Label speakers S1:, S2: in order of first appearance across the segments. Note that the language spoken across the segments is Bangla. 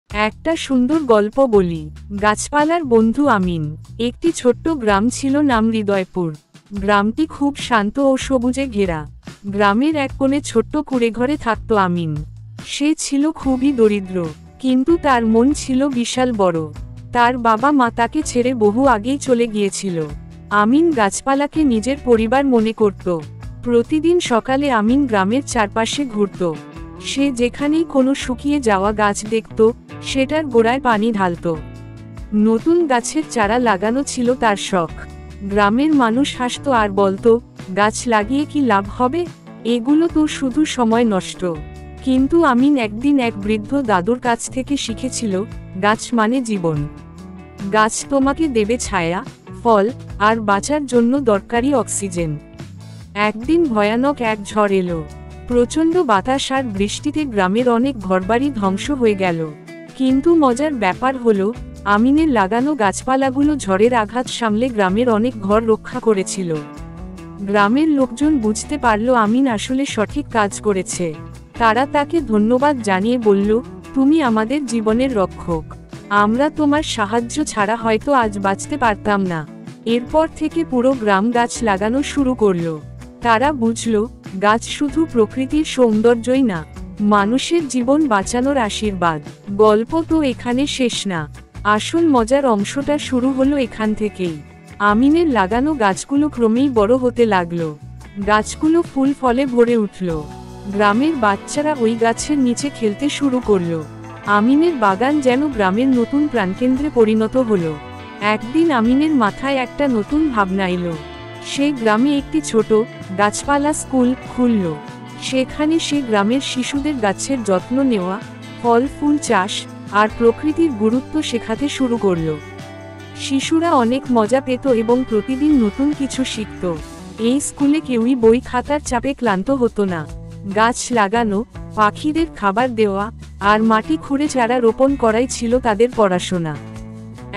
S1: একটা সুন্দর গল্প বলি। গাছপালার বন্ধু আমিন। একটি ছোট্ট গ্রাম ছিল, নাম হৃদয়পুর। গ্রামটি খুব শান্ত ও সবুজে ঘেরা। গ্রামের এক কোণে ছোট্ট কুঁড়েঘরে থাকত আমিন। সে ছিল খুবই দরিদ্র, কিন্তু তার মন ছিল বিশাল বড়। তার বাবা মা তাকে ছেড়ে বহু আগেই চলে গিয়েছিল। আমিন গাছপালাকে নিজের পরিবার মনে করত। প্রতিদিন সকালে আমিন গ্রামের চারপাশে ঘুরত। সে যেখানেই কোনো শুকিয়ে যাওয়া গাছ দেখত, সেটার গোড়ায় পানি ঢালত। নতুন গাছের চারা লাগানো ছিল তার শখ। গ্রামের মানুষ হাসত আর বলতো, গাছ লাগিয়ে কি লাভ হবে, এগুলো তো শুধু সময় নষ্ট। কিন্তু আমিন একদিন এক বৃদ্ধ দাদুর কাছ থেকে শিখেছিল, গাছ মানে জীবন। গাছ তোমাকে দেবে ছায়া, ফল, আর বাঁচার জন্য দরকারি অক্সিজেন। একদিন ভয়ানক এক ঝড় এলো। প্রচণ্ড বাতাস আর বৃষ্টিতে গ্রামের অনেক ঘরবাড়ি ধ্বংস হয়ে গেল। কিন্তু মজার ব্যাপার হলো, আমিনের লাগানো গাছপালাগুলো ঝড়ের আঘাত সামলে গ্রামের অনেক ঘর রক্ষা করেছিল। গ্রামের লোকজন বুঝতে পারল আমিন আসলে সঠিক কাজ করেছে। তারা তাকে ধন্যবাদ জানিয়ে বলল, তুমি আমাদের জীবনের রক্ষক। আমরা তোমার সাহায্য ছাড়া হয়তো আজ বাঁচতে পারতাম না। এরপর থেকে পুরো গ্রাম গাছ লাগানো শুরু করল। তারা বুঝল, গাছ শুধু প্রকৃতির সৌন্দর্যই না, মানুষের জীবন বাঁচানোর আশীর্বাদ। গল্প তো এখানে শেষ না। আসল মজার অংশটা শুরু হলো এখান থেকেই। আমিনের লাগানো গাছগুলো ক্রমেই বড় হতে লাগলো। গাছগুলো ফুল ফলে ভরে উঠল। গ্রামের বাচ্চারা ওই গাছের নিচে খেলতে শুরু করলো। আমিনের বাগান যেন গ্রামের নতুন প্রাণকেন্দ্রে পরিণত হলো। একদিন আমিনের মাথায় একটা নতুন ভাবনা এলো। সে গ্রামে একটি ছোট গাছপালা স্কুল খুলল। সেখানে সে গ্রামের শিশুদের গাছের যত্ন নেওয়া, ফল ফুল চাষ আর প্রকৃতির গুরুত্ব শেখাতে শুরু করল। শিশুরা অনেক মজা পেত এবং প্রতিদিন নতুন কিছু শিখত। এই স্কুলে কেউই বই খাতার চাপে ক্লান্ত হতো না। গাছ লাগানো, পাখিদের খাবার দেওয়া আর মাটি খুঁড়ে চারা রোপণ করাই ছিল তাদের পড়াশোনা।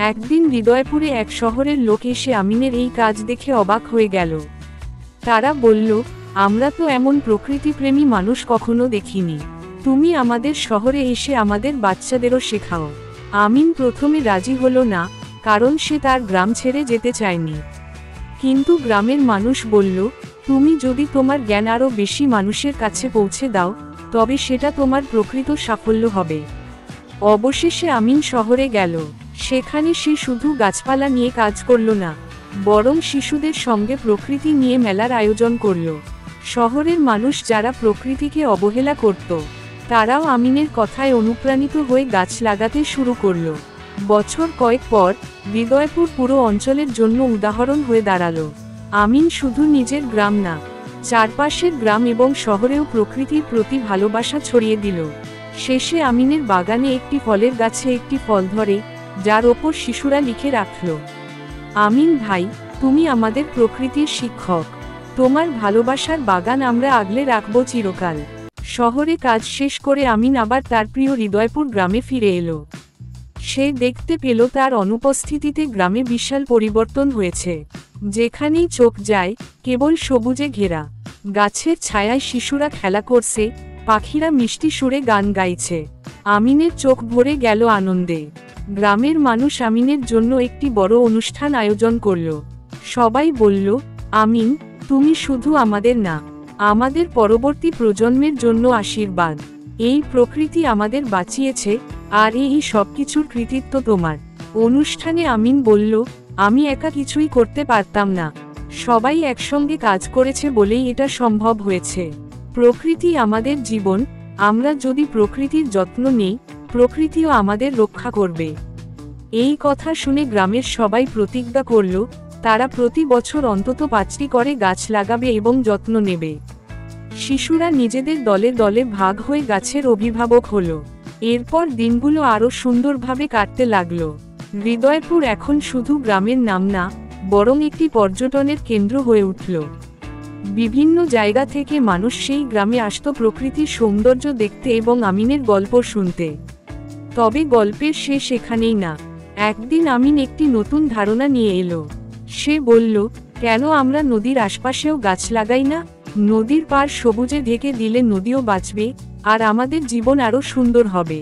S1: একদিন হৃদয়পুরে এক শহরের লোক এসে আমিনের এই কাজ দেখে অবাক হয়ে গেল। তারা বলল, আমরা তো এমন প্রকৃতিপ্রেমী মানুষ কখনো দেখিনি। তুমি আমাদের শহরে এসে আমাদের বাচ্চাদেরও শেখাও। আমিন প্রথমে রাজি হলো না, কারণ সে তার গ্রাম ছেড়ে যেতে চায়নি। কিন্তু গ্রামের মানুষ বলল, তুমি যদি তোমার জ্ঞান আরও বেশি মানুষের কাছে পৌঁছে দাও, তবে সেটা তোমার প্রকৃত সাফল্য হবে। অবশেষে আমিন শহরে গেল। সেখানে সে শুধু গাছপালা নিয়ে কাজ করল না, বরং শিশুদের সঙ্গে প্রকৃতি নিয়ে মেলার আয়োজন করল। শহরের মানুষ যারা প্রকৃতিকে অবহেলা করত, তারাও আমিনের কথায় অনুপ্রাণিত হয়ে গাছ লাগাতে শুরু করল। বছর কয়েক পর হৃদয়পুর পুরো অঞ্চলের জন্য উদাহরণ হয়ে দাঁড়ালো। আমিন শুধু নিজের গ্রাম না, চারপাশের গ্রাম এবং শহরেও প্রকৃতির প্রতি ভালোবাসা ছড়িয়ে দিল। শেষে আমিনের বাগানে একটি ফলের গাছে একটি ফল ধরে, যার ওপর শিশুরা লিখে রাখল, আমিন ভাই, তুমি আমাদের প্রকৃতির শিক্ষক। তোমার ভালোবাসার বাগান আমরা আগলে রাখব চিরকাল। শহরে কাজ শেষ করে আমিন আবার তার প্রিয় হৃদয়পুর গ্রামে ফিরে এলো। সে দেখতে পেল তার অনুপস্থিতিতে গ্রামে বিশাল পরিবর্তন হয়েছে। যেখানেই চোখ যায়, কেবল সবুজে ঘেরা। গাছের ছায়ায় শিশুরা খেলা করছে, পাখিরা মিষ্টি সুরে গান গাইছে। আমিনের চোখ ভরে গেল আনন্দে। গ্রামের মানুষ আমিনের জন্য একটি বড় অনুষ্ঠান আয়োজন করল। সবাই বলল, আমিন, তুমি শুধু আমাদের না, আমাদের পরবর্তী প্রজন্মের জন্য আশীর্বাদ। এই প্রকৃতি আমাদের বাঁচিয়েছে, আর এই সবকিছুর কৃতিত্ব তোমার। অনুষ্ঠানে আমিন বলল, আমি একা কিছুই করতে পারতাম না। সবাই একসঙ্গে কাজ করেছে বলেই এটা সম্ভব হয়েছে। প্রকৃতি আমাদের জীবন, আমরা যদি প্রকৃতির যত্ন নিই, প্রকৃতিও আমাদের রক্ষা করবে। এই কথা শুনে গ্রামের সবাই প্রতিজ্ঞা করল, তারা প্রতি বছর অন্তত 5টি করে গাছ লাগাবে এবং যত্ন নেবে। শিশুরা নিজেদের দলে দলে ভাগ হয়ে গাছের অভিভাবক হলো। এরপর দিনগুলো আরও সুন্দরভাবে কাটতে লাগলো। হৃদয়পুর এখন শুধু গ্রামের নাম না, বরং একটি পর্যটনের কেন্দ্র হয়ে উঠল। বিভিন্ন জায়গা থেকে মানুষ সেই গ্রামে আসত প্রকৃতির সৌন্দর্য দেখতে এবং আমিনের গল্প শুনতে। তবে গল্পের শেষ এখানেই না। একদিন আমিন একটি নতুন ধারণা নিয়ে এলো। সে বলল, কেন আমরা নদীর আশপাশেও গাছ লাগাই না? নদীর পাড় সবুজে ঢেকে দিলে নদীও বাঁচবে, আর আমাদের জীবন আরও সুন্দর হবে।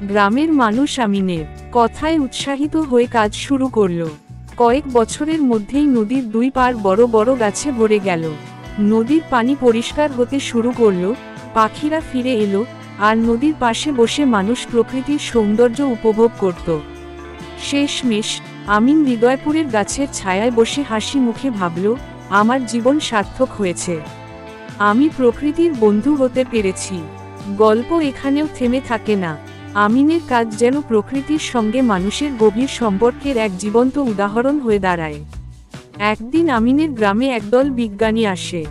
S1: গ্রামের মানুষ আমিনের কথায় উৎসাহিত হয়ে কাজ শুরু করলো। কয়েক বছরের মধ্যেই নদীর দুই পার বড় বড় গাছে ভরে গেল। নদীর পানি পরিষ্কার হতে শুরু করলো, পাখিরা ফিরে এলো, আর নদীর পাশে বসে মানুষ প্রকৃতির সৌন্দর্য উপভোগ করত। শেষমেশ আমিন হৃদয়পুরের গাছের ছায়ায় বসে হাসি মুখে ভাবল, আমার জীবন সার্থক হয়েছে, আমি প্রকৃতির বন্ধু হতে পেরেছি। গল্প এখানেও থেমে থাকে না। আমিনের কাজ যেন প্রকৃতির সঙ্গে মানুষের গভীর সম্পর্কের এক জীবন্ত উদাহরণ হয়ে দাঁড়ায়। একদিন আমিনের গ্রামে একদল বিজ্ঞানী আসে।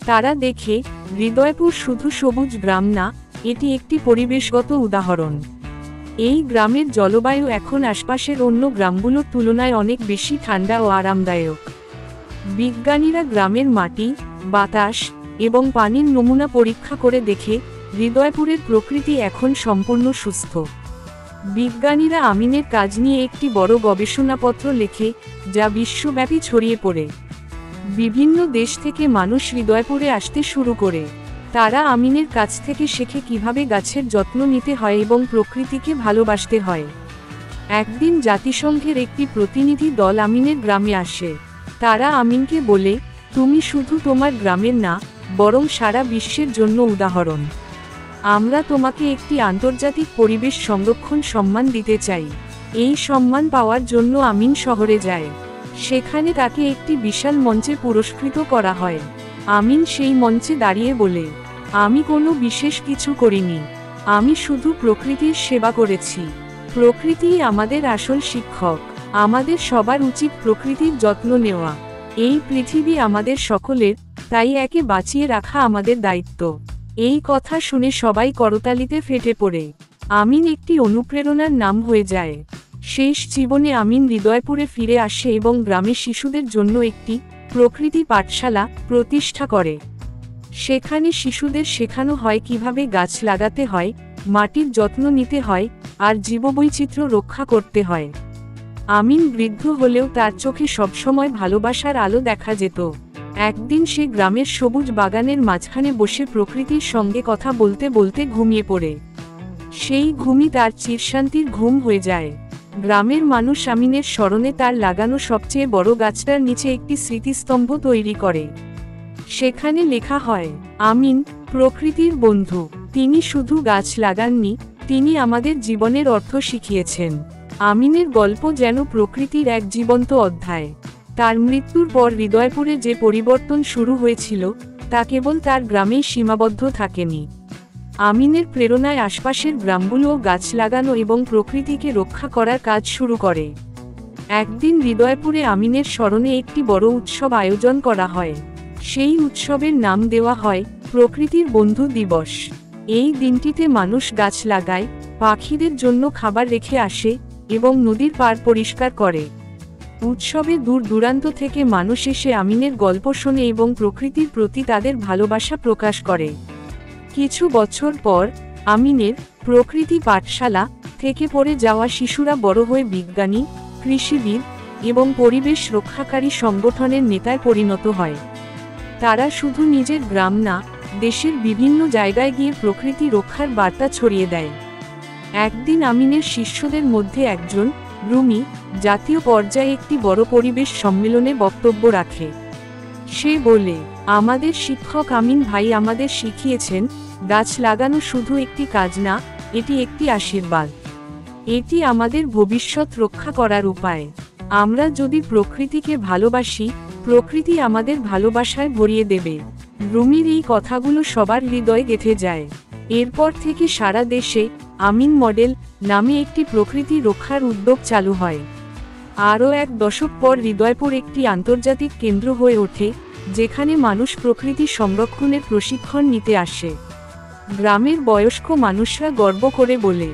S1: তারা দেখে হৃদয়পুর শুধু সবুজ গ্রাম না, এটি একটি পরিবেশগত উদাহরণ। এই গ্রামের জলবায়ু এখন আশপাশের অন্য গ্রামগুলোর তুলনায় অনেক বেশি ঠান্ডা ও আরামদায়ক। বিজ্ঞানীরা গ্রামের মাটি, বাতাস এবং পানির নমুনা পরীক্ষা করে দেখে হৃদয়পুরের প্রকৃতি এখন সম্পূর্ণ সুস্থ। বিজ্ঞানীরা আমিনের কাজ নিয়ে একটি বড় গবেষণাপত্র লেখে, যা বিশ্বব্যাপী ছড়িয়ে পড়ে। বিভিন্ন দেশ থেকে মানুষ হৃদয়পুরে আসতে শুরু করে। তারা আমিনের কাছ থেকে শেখে কিভাবে গাছের যত্ন নিতে হয় এবং প্রকৃতিকে ভালোবাসতে হয়। একদিন জাতিসংঘের একটি প্রতিনিধি দল আমিনের গ্রামে আসে। তারা আমিনকে বলে, তুমি শুধু তোমার গ্রামের না, বরং সারা বিশ্বের জন্য উদাহরণ। আমরা তোমাকে একটি আন্তর্জাতিক পরিবেশ সংরক্ষণ সম্মান দিতে চাই। এই সম্মান পাওয়ার জন্য আমিন শহরে যায়। সেখানে তাকে একটি বিশাল মঞ্চে পুরস্কৃত করা হয়। আমিন সেই মঞ্চে দাঁড়িয়ে বলে, আমি কোনো বিশেষ কিছু করিনি, আমি শুধু প্রকৃতির সেবা করেছি। প্রকৃতিই আমাদের আসল শিক্ষক। আমাদের সবার উচিত প্রকৃতির যত্ন নেওয়া। এই পৃথিবী আমাদের সকলের, তাই একে বাঁচিয়ে রাখা আমাদের দায়িত্ব। এই কথা শুনে সবাই করতালিতে ফেটে পড়ে। আমিন একটি অনুপ্রেরণার নাম হয়ে যায়। শেষ জীবনে আমিন হৃদয়পুরে ফিরে আসে এবং গ্রামের শিশুদের জন্য একটি প্রকৃতি পাঠশালা প্রতিষ্ঠা করে। সেখানে শিশুদের শেখানো হয় কিভাবে গাছ লাগাতে হয়, মাটির যত্ন নিতে হয়, আর জীববৈচিত্র্য রক্ষা করতে হয়। আমিন বৃদ্ধ হলেও তার চোখে সবসময় ভালোবাসার আলো দেখা যেত। একদিন সে গ্রামের সবুজ বাগানের মাঝখানে বসে প্রকৃতির সঙ্গে কথা বলতে বলতে ঘুমিয়ে পড়ে। সেই ঘুমই তার চিরশান্তির ঘুম হয়ে যায়। গ্রামের মানুষ আমিনের স্মরণে তার লাগানো সবচেয়ে বড় গাছটার নিচে একটি স্মৃতিস্তম্ভ তৈরি করে। সেখানে লেখা হয়, আমিন প্রকৃতির বন্ধু। তিনি শুধু গাছ লাগাননি, তিনি আমাদের জীবনের অর্থ শিখিয়েছেন। আমিনের গল্প যেন প্রকৃতির এক জীবন্ত অধ্যায়। তার মৃত্যুর পর হৃদয়পুরে যে পরিবর্তন শুরু হয়েছিল, তা কেবল তার গ্রামেই সীমাবদ্ধ থাকেনি। আমিনের প্রেরণায় আশপাশের গ্রামগুলোও গাছ লাগানো এবং প্রকৃতিকে রক্ষা করার কাজ শুরু করে। একদিন হৃদয়পুরে আমিনের স্মরণে একটি বড় উৎসব আয়োজন করা হয়। সেই উৎসবের নাম দেওয়া হয় প্রকৃতির বন্ধু দিবস। এই দিনটিতে মানুষ গাছ লাগায়, পাখিদের জন্য খাবার রেখে আসে এবং নদীর পাড় পরিষ্কার করে। উৎসবে দূর দূরান্ত থেকে মানুষ এসে আমিনের গল্প শোনে এবং প্রকৃতির প্রতি তাদের ভালোবাসা প্রকাশ করে। কিছু বছর পর আমিনের প্রকৃতি পাঠশালা থেকে পড়ে যাওয়া শিশুরা বড় হয়ে বিজ্ঞানী, কৃষিবিদ এবং পরিবেশ রক্ষাকারী সংগঠনের নেতায় পরিণত হয়। তারা শুধু নিজের গ্রাম না, দেশের বিভিন্ন জায়গায় গিয়ে প্রকৃতি রক্ষার বার্তা ছড়িয়ে দেয়। একদিন আমিনের শিষ্যদের মধ্যে একজন, রুমি, জাতীয় পর্যায়ে একটি বড় পরিবেশ সম্মেলনে বক্তব্য রাখে। সে বলে, আমাদের শিক্ষক আমিন ভাই আমাদের শিখিয়েছেন, গাছ লাগানো শুধু একটি কাজ না, এটি একটি আশীর্বাদ। এটি আমাদের ভবিষ্যৎ রক্ষা করার উপায়। আমরা যদি প্রকৃতিকে ভালোবাসি, প্রকৃতি আমাদের ভালোবাসায় ভরিয়ে দেবে। রুমির এই কথাগুলো সবার হৃদয়ে গেঁথে যায়। এরপর থেকে সারা দেশে আমিন মডেল নামে একটি প্রকৃতি রক্ষার উদ্যোগ চালু হয়। আরও এক দশক পর হৃদয়পুর একটি আন্তর্জাতিক কেন্দ্র হয়ে ওঠে, যেখানে মানুষ প্রকৃতি সংরক্ষণের প্রশিক্ষণ নিতে আসে। গ্রামের বয়স্ক মানুষরা গর্ব করে বলে,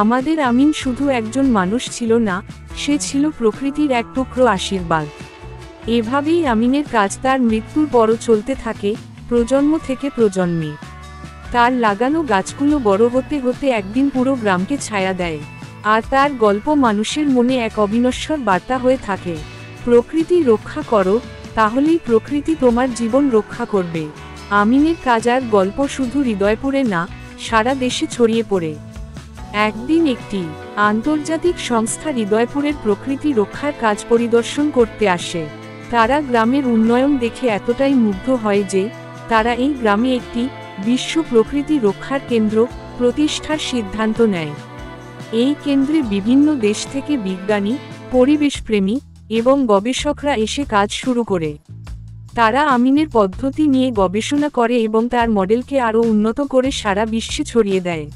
S1: আমাদের আমিন শুধু একজন মানুষ ছিল না, সে ছিল প্রকৃতির এক টুকরো আশীর্বাদ। এভাবেই আমিনের কাজ তার মৃত্যুর পরও চলতে থাকে, প্রজন্ম থেকে প্রজন্মে। তার লাগানো গাছগুলো বড় হতে হতে একদিন পুরো গ্রামকে ছায়া দেয়। আর তার গল্প মানুষের মনে এক অবিনশ্বর বার্তা হয়ে থাকে, প্রকৃতি রক্ষা করো, তাহলেই প্রকৃতি তোমার জীবন রক্ষা করবে। আমিনের কাজ আর গল্প শুধু হৃদয়পুরে না, সারা দেশে ছড়িয়ে পড়ে। একদিন একটি আন্তর্জাতিক সংস্থা হৃদয়পুরের প্রকৃতি রক্ষার কাজ পরিদর্শন করতে আসে। তারা গ্রামের উন্নয়ন দেখে এতটাই মুগ্ধ হয় যে তারা এই গ্রামে একটি বিশ্ব প্রকৃতি রক্ষার কেন্দ্র প্রতিষ্ঠার সিদ্ধান্ত নেয়। এই কেন্দ্রে বিভিন্ন দেশ থেকে বিজ্ঞানী, পরিবেশপ্রেমী এবং গবেষকরা এসে কাজ শুরু করে। তারা আমিনের পদ্ধতি নিয়ে গবেষণা করে এবং তার মডেলকে আরও উন্নত করে সারা বিশ্বে ছড়িয়ে দেয়।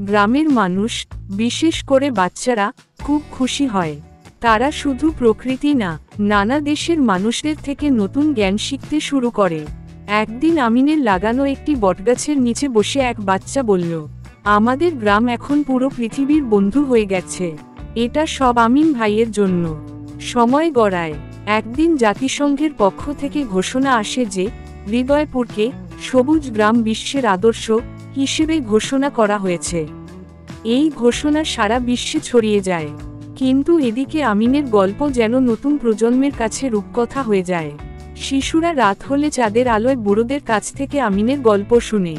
S1: গ্রামের মানুষ, বিশেষ করে বাচ্চারা, খুব খুশি হয়। তারা শুধু প্রকৃতি না, নানা দেশের মানুষদের থেকে নতুন জ্ঞান শিখতে শুরু করে। একদিন আমিনের লাগানো একটি বটগাছের নিচে বসে এক বাচ্চা বলল, আমাদের গ্রাম এখন পুরো পৃথিবীর বন্ধু হয়ে গেছে। এটা সব আমিন ভাইয়ের জন্য। সময় গড়ায়। একদিন জাতিসংঘের পক্ষ থেকে ঘোষণা আসে যে হৃদয়পুরকে সবুজ গ্রাম বিশ্বের আদর্শ হিসেবে ঘোষণা করা হয়েছে। এই ঘোষণা সারা বিশ্বে ছড়িয়ে যায়। কিন্তু এদিকে আমিনের গল্প যেন নতুন প্রজন্মের কাছে রূপকথা হয়ে যায়। শিশুরা রাত হলে চাঁদের আলোয় বুড়োদের কাছ থেকে আমিনের গল্প শুনে।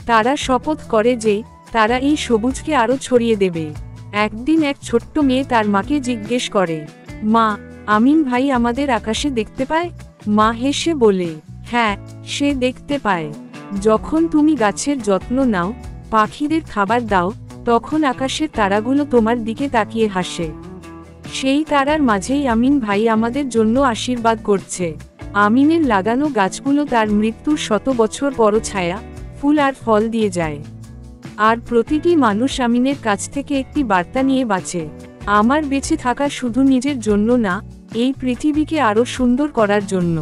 S1: তারা শপথ করে যে তারা এই সবুজকে আরও ছড়িয়ে দেবে। একদিন এক ছোট্ট মেয়ে তার মাকে জিজ্ঞেস করে, মা, আমিন ভাই আমাদের আকাশে দেখতে পায়? মা হেসে বলে, হ্যাঁ, সে দেখতে পায়। যখন তুমি গাছের যত্ন নাও, পাখিদের খাবার দাও, তখন আকাশের তারাগুলো তোমার দিকে তাকিয়ে হাসে। সেই তারার মাঝেই আমিন ভাই আমাদের জন্য আশীর্বাদ করছে। আমিনের লাগানো গাছগুলো তার মৃত্যুর 100 বছর পরও ছায়া, ফুল আর ফল দিয়ে যায়। আর প্রতিটি মানুষ আমিনের কাছ থেকে একটি বার্তা নিয়ে বাঁচে। আমার বেঁচে থাকা শুধু নিজের জন্য না, এই পৃথিবীকে আরও সুন্দর করার জন্য।